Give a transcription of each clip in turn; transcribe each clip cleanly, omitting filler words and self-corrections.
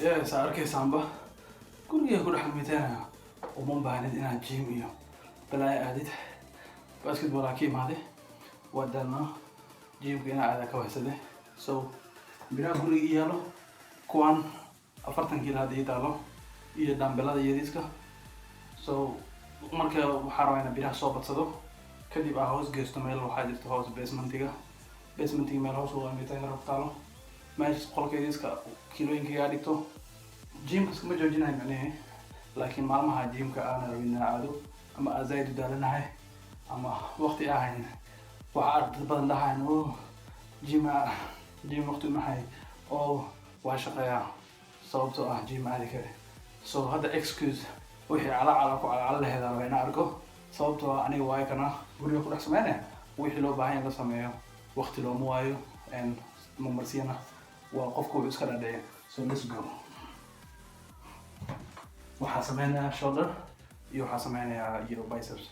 يا سأركي سامبا كل حاجة ميتانا ومن بعد إن جيم بلاي أديت باسكت بول حكيم هذا ودنا جيم كنا على كويسة so بنا كل يالو كوان أفرتن كيلا هذه تالو إيه دامبلا دي يديسكا so marka waxaa rabaa inaan biraha soo badsado kadib aan hoos geysto meel waxaa jirta hoos basementiga meel hoos waa mitaan rab taalo meesha qolkeeda iska kiilooyinka dhigto gymka iskama joojinahay macnaheed laakiin maalmaha gymka aan rabin inaan aado ama aan zaid u daalanahay ama waqti ahayn waxaa dad badan dhahayn oo gym waqti maxay oo waa shaqeeyaa sababtoo ah gym aadi kare so hadda excuse wixii cala laheeda waa inaan arko sababtoo ah aniga waayo kana guriga ku dhex sameynaya wixii loo baahan in la sameeyo waqti looma waayo marmarsiyana waa qofku iska dhadhaya so let's go waxaa sameynayaa shoulder iyo waxaa sameynayaa biceps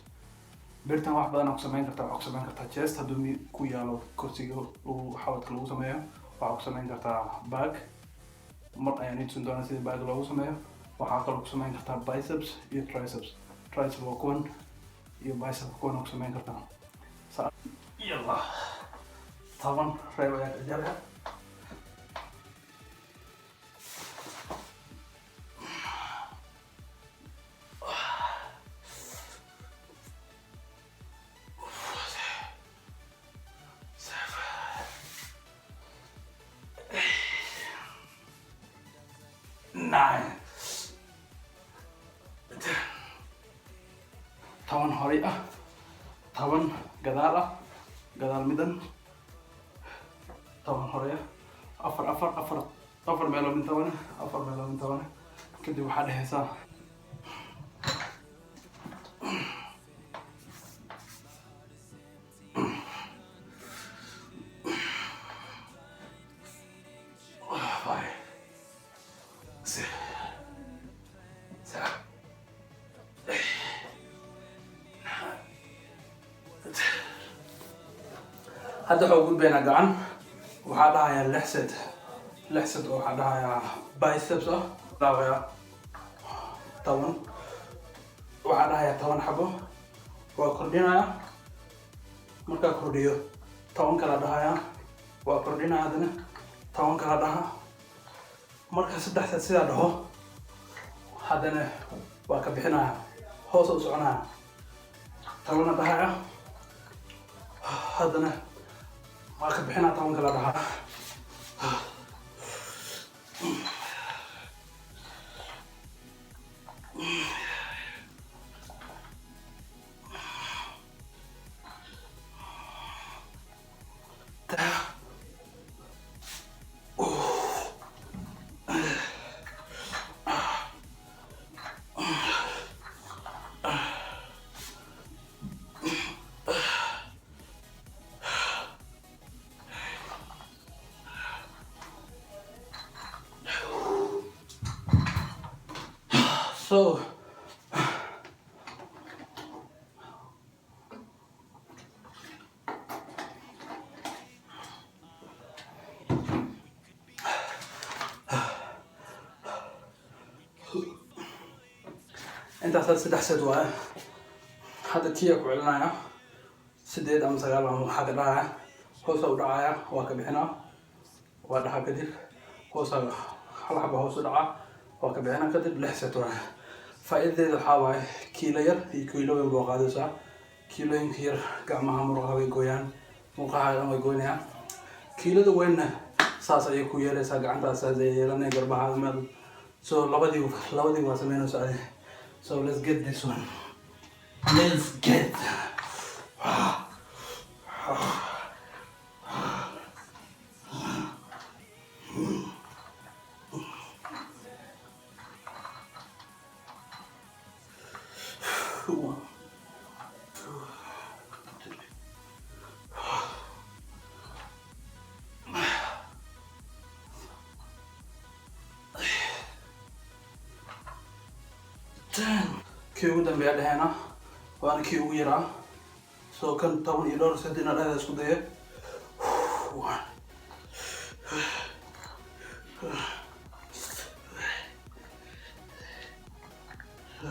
birtan wax badan ku sameyn kartaa waxaa ku sameyn kartaa chest hadduu ku yaalo kursiga uu xawadka lagu sameeyo waxaa ku sameyn kartaa back mar ayaan intusin doonaa sida back loogu sameeyo waxaa kaloo ku sameyn kartaa biceps iyo triceps waa kuwan iyo biceps kuwan ku sameyn kartaa yalla taban reeb ayaa ka jaraya taban horay ah taban gadaal ah gadaal midan taban horay ah afar meelood min taban kadib waxaa dhehaysaa hadda waxaa ugu gudbaynaa gacan waxaa dhahayaa lix set oo waxaa dhahayaa biceps ah dhaawaya taban waxaa dhahayaa 10 xabo waa kordhinaya markaa kordhiyo 10 kala dhahayaa waa kordhinaya hadana 10 kala dhaha marka 3 set sidaa dhaho haddana waa ka bixinaya hoos u soconaya 10 dhahaya haddana waa ka bixinaa 10 kala dhaha so intaas 3 set waaye hadda tiya ku celinaya 8 ama 9 ama waxaa ka dhacaya hoos u dhacaya waa ka bixinaa waa dhaxa kadib hoos hal xabo hoos u dhaca waa ka bixinaa kadib 6 set waaye faa'iidadeedu waxaa waaye kiilo yar iyo kiilooyin boo qaadaysaa kiilooyinka yar gacmaha muruqa way gooyaan muruqaha dhan way gooynayaan kiilada weynna saas ayay ku yeelaysaa gacantaas saas ayay yeelanaya garbaha meel so labadii waa sameynaysaa so let's get this one let's get kii ugu dambeeya dhehena waana kii ugu yaraa soo kan 10 iyo dhowr set inaad dhehda isku daya Ta.